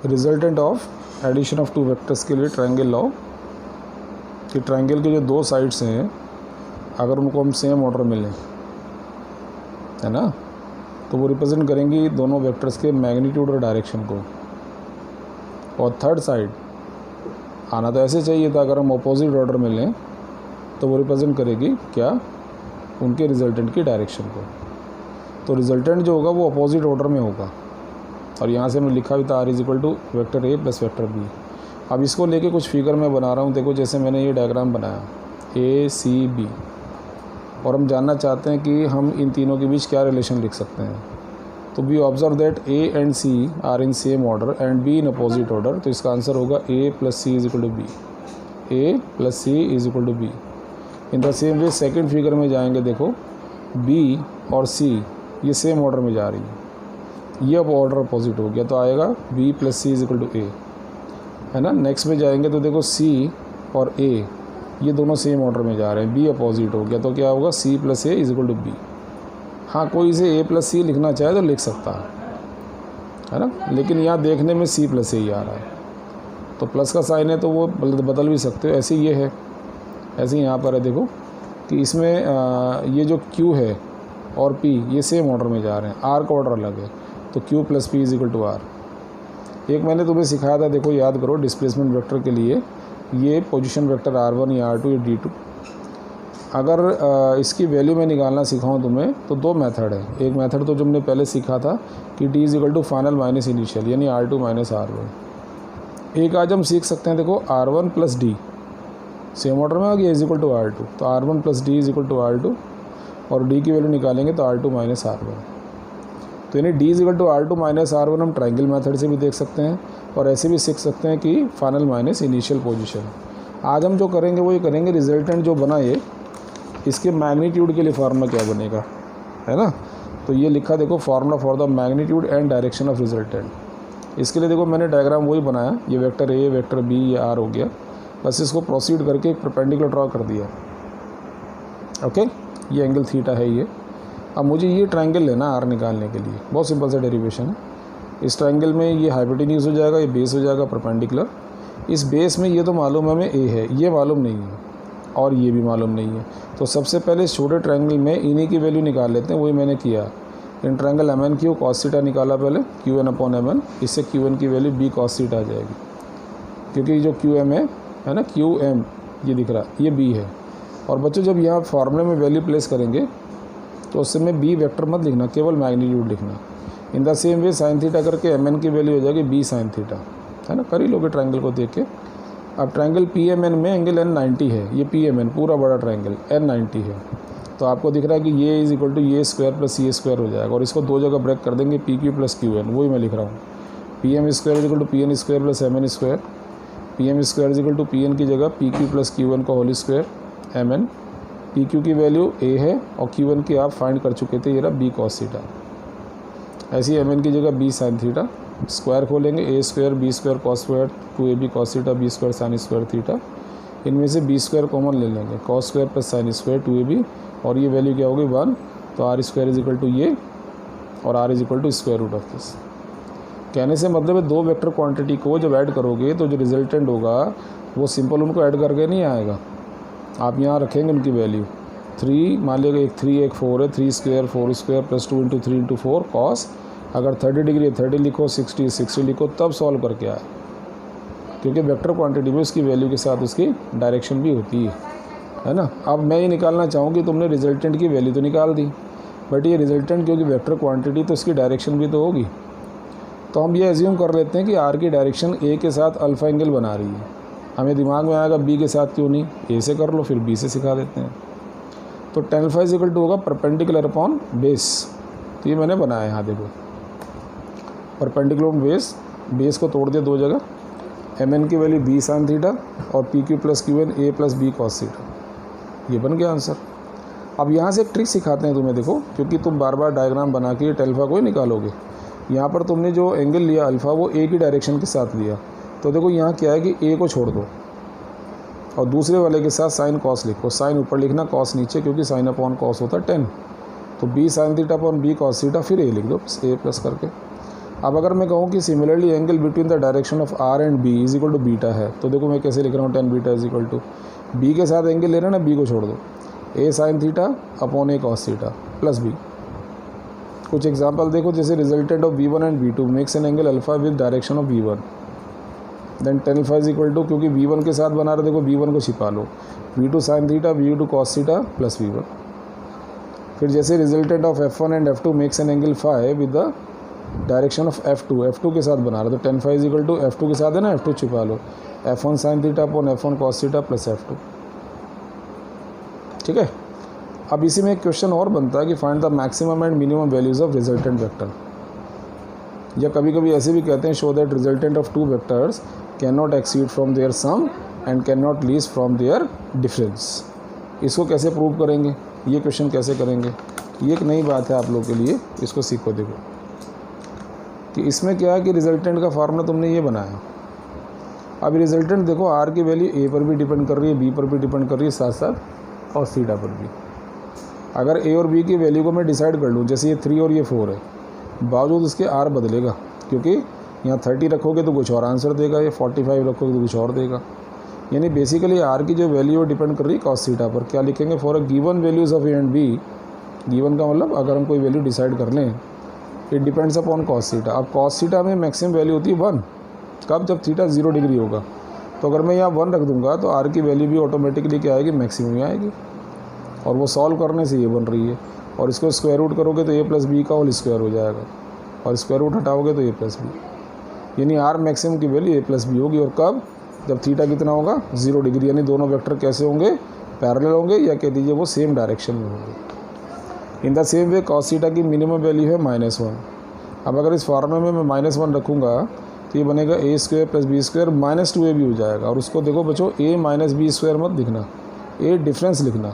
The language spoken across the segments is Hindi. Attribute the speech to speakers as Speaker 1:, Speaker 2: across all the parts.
Speaker 1: Resultant of addition of two vectors के लिए ट्रायंगल लॉ कि ट्रायंगल के जो दो साइड्स हैं अगर उनको हम सेम ऑर्डर में लें, है ना, तो वो रिप्रेजेंट करेंगी दोनों वेक्टर्स के मैग्नीट्यूड और डायरेक्शन को। और थर्ड साइड आना तो ऐसे चाहिए था, अगर हम अपोजिट ऑर्डर में लें तो वो रिप्रेजेंट करेगी क्या, उनके रिजल्टेंट की डायरेक्शन को। तो रिजल्टेंट जो होगा वो अपोजिट ऑर्डर में होगा। और यहाँ से हमने लिखा भी था r is equal to vector A plus vector B. अब इसको लेके कुछ फिगर मैं बना रहा हूँ, देखो जैसे मैंने ये डायग्राम बनाया ACB, और हम जानना चाहते हैं कि हम इन तीनों के बीच क्या रिलेशन लिख सकते हैं। तो we observe that A and C are in same order and B in opposite order. तो इसका आंसर होगा A plus C is equal to B, A plus C is equal to B। In the same way second figure में जाएंगे, देखो B और C ये सेम ऑर्डर में जा रही है, ये अब ऑर्डर अपोजिट हो गया तो आएगा B plus C is equal to A, है ना। नेक्स्ट में जाएंगे तो देखो C और A ये दोनों सेम ऑर्डर में जा रहे हैं, B अपोजिट हो गया तो क्या होगा C plus A is equal to B। हाँ, कोई इसे A प्लस C लिखना चाहे तो लिख सकता है ना, लेकिन यहाँ देखने में C प्लस A ही आ रहा है, तो प्लस का साइन है तो वो बदल भी सकते हो। ऐसे ये है, ऐसे ही यहाँ पर है, देखो कि इसमें ये जो Q है और P ये सेम ऑर्डर में जा रहे हैं, R का ऑर्डर अलग है, तो Q plus P is equal to R। एक मैंने तुम्हें सिखाया था, देखो याद करो, डिस्प्लेसमेंट वेक्टर के लिए ये पोजीशन वेक्टर R1 या R2 या D2, अगर इसकी वैल्यू मैं निकालना सिखाऊं तुम्हें तो दो मेथड है। एक मेथड तो तुमने पहले सीखा था कि D is equal to final minus initial, यानी R2 माइनस R1। एक आज हम सीख सकते हैं, देखो R1 plus D same order में आ गया इज इक्वल टू R2, तो R1 plus D is equal to R2, और D की वैल्यू निकालेंगे तो R2 माइनस R1। तो यानी D is equal to R2 minus R1 हम ट्रायंगल मेथड से भी देख सकते हैं, और ऐसे भी सीख सकते हैं कि फाइनल माइनस इनिशियल पोजीशन। आज हम जो करेंगे वो ये करेंगे, रिजल्टेंट जो बना ये इसके मैग्नीट्यूड के लिए फार्मूला क्या बनेगा, है ना। तो ये लिखा देखो, formula for the magnitude and direction of resultant. इसके लिए देखो मैंने डायग्राम वही बनाया, ये वेक्टर A वेक्टर B ये R हो गया, बस इसको प्रोसीड करके एक परपेंडिकुलर ड्रॉ कर दिया। ओके, ये एंगल थीटा है ये। अब मुझे ये ट्रायंगल लेना R निकालने के लिए, बहुत सिंपल सा डेरिवेशन है। इस ट्रायंगल में ये हाइपोटेन्यूज हो जाएगा, ये बेस हो जाएगा परपेंडिकुलर। इस बेस में ये तो मालूम है हमें A है, ये मालूम नहीं है और ये भी मालूम नहीं है। तो सबसे पहले इस छोटे ट्रायंगल में इन्हीं की वैल्यू निकाल लेते हैं, वही मैंने किया। In triangle MNQ cos theta निकाला पहले, QN अपॉन MN, इससे QN की वैल्यू B cos थीटा आ जाएगी, क्योंकि जो QM है ना, QM ये दिख रहा है, ये B है। और बच्चों जब यहाँ फार्मूले में वैल्यू प्लेस करेंगे तो उससे में B वेक्टर मत लिखना, केवल मैग्नीट्यूड लिखना। इन the same way sine theta करके MN की वैल्यू हो जाएगी B साइन थीटा, है ना। कर ही लोगे ट्रायंगल को देख के। अब ट्रायंगल PMN में एंगल N 90 है, ये PMN पूरा बड़ा ट्रायंगल N 90 है, तो आपको दिख रहा है कि ये इज इक्वल टू ये स्क्वायर प्लस ये स्क्वायर हो जाएगा, और इसको दो जगह ब्रेक कर देंगे, PQ प्लस QN, वही मैं लिख रहा हूँ। PM square is equal to PN square plus MN square, PM square is equal to PN की जगह PQ प्लस QN का होल स्क्वायर MN। PQ की वैल्यू A है और QN की आप फाइंड कर चुके थे, ये रहा B cos थीटा। ऐसी MN की जगह B sin थीटा, स्क्वायर खोलेंगे A square B square cos square 2AB cos theta B square sin square theta. इनमें से B स्क्वायर कॉमन ले लेंगे, cos square plus sin square 2AB, और ये वैल्यू क्या होगी 1, तो R square is equal to ये, और R is equal to square root of this. कहने से मतलब है दो वेक्टर क्वांटिटी को जब ऐड करोगे तो जो रिजल्टेंट होगा वो सिंपल उनको ऐड करके नहीं आएगा। आप यहाँ रखेंगे उनकी वैल्यू 3, मान लीजिए एक 3 एक 4 है, 3 square 4 square plus 2 into 3 into 4 cos, अगर 30 डिग्री है 30 लिखो, 60 लिखो, तब सॉल्व करके आए, क्योंकि वेक्टर क्वांटिटी में उसकी वैल्यू के साथ उसकी डायरेक्शन भी होती है ना। अब मैं ये निकालना चाहूँ कि तुमने रिजल्टेंट की वैल्यू तो निकाल दी, बट ये रिजल्टेंट क्योंकि वेक्टर क्वांटिटी तो उसकी डायरेक्शन भी तो होगी, तो हम ये एज्यूम कर लेते हैं कि R की डायरेक्शन A के साथ अल्फ़ा एंगल बना रही है। हमें दिमाग में आएगा B के साथ क्यों नहीं, A से कर लो, फिर B से सिखा देते हैं। तो tan alpha is equal to होगा परपेंडिकुलर अपॉन बेस, तो ये मैंने बनाया यहाँ देखो, परपेंडिकुलर बेस, बेस को तोड़ दिया दो जगह, MN की वैल्यू B sin थीटा और PQ plus QN A plus B cos theta, ये बन गया आंसर। अब यहाँ से एक ट्रिक सिखाते हैं तुम्हें, देखो क्योंकि तुम बार बार डायग्राम बना के tan अल्फा को ही निकालोगे। यहाँ पर तुमने जो एंगल लिया अल्फ़ा वो A की डायरेक्शन के साथ लिया, तो देखो यहाँ क्या है कि A को छोड़ दो और दूसरे वाले के साथ साइन कॉस लिखो, साइन ऊपर लिखना कॉस नीचे, क्योंकि साइन अपॉन कॉस होता है 10, तो B sign theta upon B cos theta, फिर A लिख दो A प्लस करके। अब अगर मैं कहूँ कि similarly angle between the direction of R and B is equal to beta है, तो देखो मैं कैसे लिख रहा हूँ, tan beta is equal to B के साथ एंगल ले रहे हैं ना, बी को छोड़ दो, A sine theta upon A cos theta plus B. कुछ एग्जांपल देखो, जैसे resultant of V1 and V2 makes an angle alpha with direction of V1, then tan alpha is equal to, क्योंकि V1 के साथ बना रहे, देखो V1 को छिपा लो, V2 sine theta V2 cos theta plus V1। फिर जैसे resultant of F1 and F2 makes an angle phi with the direction of F2 के साथ बना रहे, तो tan phi is equal to F2 के साथ है ना, F2 छिपा लो, F1 sine theta upon F1 cos theta plus F2। ठीक है। अब इसी में एक क्वेश्चन और बनता है कि find the maximum and minimum values of resultant vector, या कभी कभी ऐसे भी कहते हैं show that resultant of two vectors can not exceed from their sum and can not less from their difference. इसको कैसे प्रूव करेंगे, ये क्वेश्चन कैसे करेंगे, ये एक नई बात है आप लोग के लिए, इसको सीखो। देखो कि इसमें क्या है कि रिजल्टेंट का फार्मूला तुमने ये बनाया। अब रिजल्टेंट देखो, आर की वैल्यू ए पर भी डिपेंड कर रही है, बी पर भी डिपेंड कर रही है, साथ साथ और थीटा पर भी। अगर ए और बी की वैल्यू को मैं डिसाइड कर लूँ, जैसे ये 3 और ये 4 है, बावजूद उसके आर बदलेगा, क्योंकि यहाँ 30 रखोगे तो कुछ और आंसर देगा, ये 45 रखोगे तो कुछ और देगा। यानी बेसिकली आर की जो वैल्यू डिपेंड कर रही है कॉस थीटा पर। क्या लिखेंगे, for a given values of A and B, given का मतलब अगर हम कोई वैल्यू डिसाइड कर लें, it depends upon cos theta. अब कॉस थीटा में मैक्सिमम वैल्यू होती है 1, कब, जब थीटा 0 डिग्री होगा। तो अगर मैं यहाँ 1 रख दूंगा तो आर की वैल्यू भी ऑटोमेटिकली क्या आएगी, मैक्सिमम ही आएगी, और वो सॉल्व करने से ये बन रही है। और इसको स्क्वायर रूट करोगे तो ए प्लस बी का होल स्क्वायर हो जाएगा, और स्क्वायर रूट हटाओगे तो ए प्लस बी, यानी आर मैक्सिमम की वैल्यू ए प्लस बी होगी। और कब, जब थीटा कितना होगा, 0 डिग्री, यानी दोनों वेक्टर कैसे होंगे, पैरेलल होंगे, या कह दीजिए वो सेम डायरेक्शन में होंगे। इन the same way cos theta की मिनिमम वैल्यू है -1। अब अगर इस फार्मूले में मैं -1 रखूँगा तो ये बनेगा A square plus B square -2a भी हो जाएगा। और उसको देखो बच्चों, a माइनस बी स्क्वायर मत लिखना, a डिफरेंस लिखना,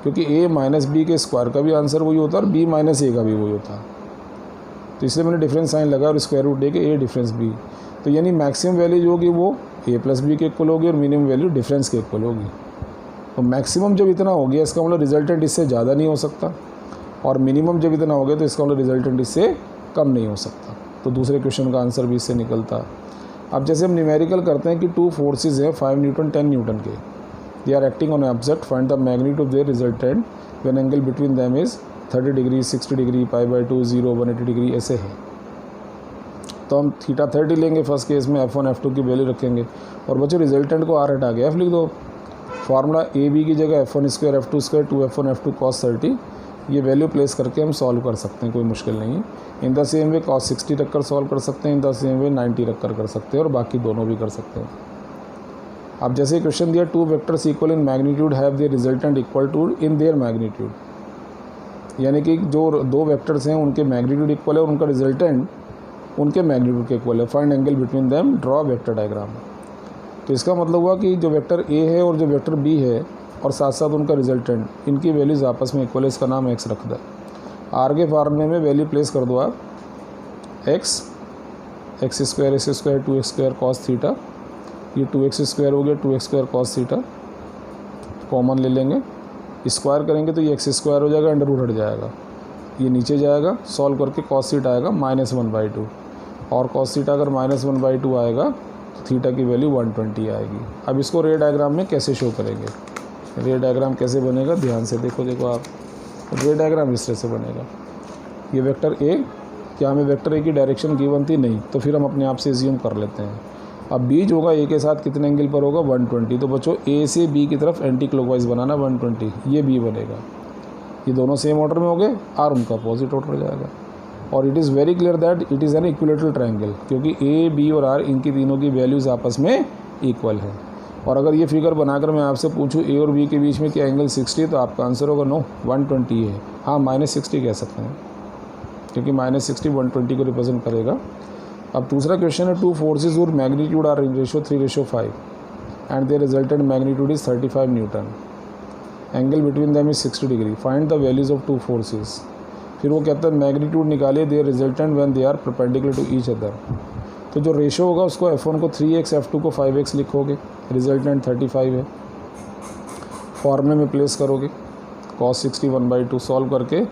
Speaker 1: क्योंकि a माइनस बी के स्क्वायर का भी आंसर वही होता है और b माइनस ए का भी वही होता है। तो इसलिए मैंने डिफरेंस साइन लगा और स्क्वायर रूट दे के a डिफरेंस b। तो यानी मैक्सिमम वैल्यू जो होगी वो a प्लस बी के इक्वल होगी और मिनिमम वैल्यू डिफरेंस के इक्वल होगी। तो मैक्सिमम जब इतना हो गया इसका मतलब रिजल्टेंट इससे ज़्यादा नहीं हो सकता, और मिनिमम जब इतना हो गया तो इसका मतलब रिजल्टेंट इससे कम नहीं हो सकता। तो दूसरे क्वेश्चन का आंसर भी इससे निकलता है। अब जैसे हम न्यूमेरिकल करते हैं कि 2 फोर्सेज हैं 5 न्यूटन 10 न्यूटन के, they are acting on object, find the magnitude of their resultant when angle between them is 30 degree 60 degree π/2 0 180 degree ऐसे है। तो हम थीटा 30 लेंगे फर्स्ट केस में, F1 F2 की वैल्यू रखेंगे, और बच्चों रिजल्टेंट को आर हटा के F लिख दो। फार्मूला ए बी की जगह F1 square F2 square 2F1 F2 cos 30, ये वैल्यू प्लेस करके हम सॉल्व कर सकते हैं, कोई मुश्किल नहीं है। इन द सेम वे cos 60 रख कर सॉल्व कर सकते हैं, इन द सेम वे 90 रख कर सकते हैं, और बाकी दोनों भी कर सकते हैं। अब जैसे क्वेश्चन दिया, 2 vectors equal in magnitude have their resultant equal to in their magnitude, यानी कि जो 2 वेक्टर्स हैं उनके मैग्नीट्यूड इक्वल है और उनका रिजल्टेंट उनके मैग्नीट्यूड के इक्वल है। Find angle between them, draw vector diagram. तो इसका मतलब हुआ कि जो वेक्टर ए है और जो वेक्टर बी है और साथ साथ उनका रिजल्टेंट, इनकी वैल्यूज़ आपस में इक्वल है, इसका नाम एक्स रख दो। आर के फार्मूले में वैल्यू प्लेस कर दो आप, x square S square 2x square cos theta, ये 2x स्क्वायर हो गया 2x square cos theta, common ले लेंगे, स्क्वायर करेंगे तो ये एक्स स्क्वायर हो जाएगा, अंडर रूट हट जाएगा, ये नीचे जाएगा, सॉल्व करके कॉस थीटा आएगा -1/2, और कॉस थीटा अगर -1/2 आएगा तो थीटा की वैल्यू 120 आएगी। अब इसको रे डायग्राम में कैसे शो करेंगे, रे डायग्राम कैसे बनेगा, ध्यान से देखो आप, रे डायग्राम इस तरह से बनेगा। ये वेक्टर ए, क्या हमें वेक्टर ए की डायरेक्शन गिवन थी, नहीं, तो फिर हम अपने आप से एज्यूम कर लेते हैं। अब बीज होगा ए के साथ कितने एंगल पर होगा, 120। तो बच्चों ए से बी की तरफ एंटी क्लॉकवाइज बनाना 120, ये बी बनेगा। ये दोनों सेम ऑर्डर में हो गए, आर उनका अपोजिट ऑर्डर हो जाएगा। और it is very clear that it is an equilateral triangle, क्योंकि ए बी और आर इनकी तीनों की वैल्यूज़ आपस में इक्वल है। और अगर ये फिगर बनाकर मैं आपसे पूछूं ए और बी के बीच में क्या एंगल 60 है, तो आपका आंसर होगा नो, 120 है। हाँ, -60 कह सकते हैं, क्योंकि -60 120 को रिप्रेजेंट करेगा। अब दूसरा क्वेश्चन है, 2 फोर्सेज और magnitude are in ratio 3:5 and their resultant magnitude is 35 newton, angle between them is 60 degree, find the values of 2 forces. फिर वो कहता है मैग्नीट्यूड निकालिए their resultant when they are perpendicular to each other. तो जो रेशो होगा उसको F1 को 3x F2 को 5x लिखोगे, रिजल्टेंट 35 है, फॉर्मूले में प्लेस करोगे, cos 60 1/2 सॉल्व करके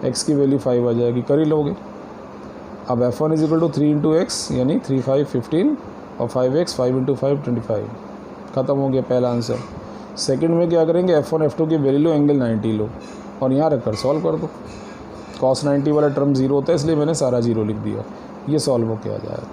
Speaker 1: x की वैल्यू 5 आ जाएगी, कर ही लोगे। अब F1 is equal to 3 into x यानी 3 5 15 और 5x 5 इंटू 5 25। ख़त्म हो गया पहला आंसर। सेकंड में क्या करेंगे, F1 F2 की वैल्यू लो, एंगल 90 लो और यहाँ रखकर सॉल्व कर दो। cos 90 वाला टर्म 0 होता है इसलिए मैंने सारा 0 लिख दिया। ये सॉल्व हो के आ जाएगा।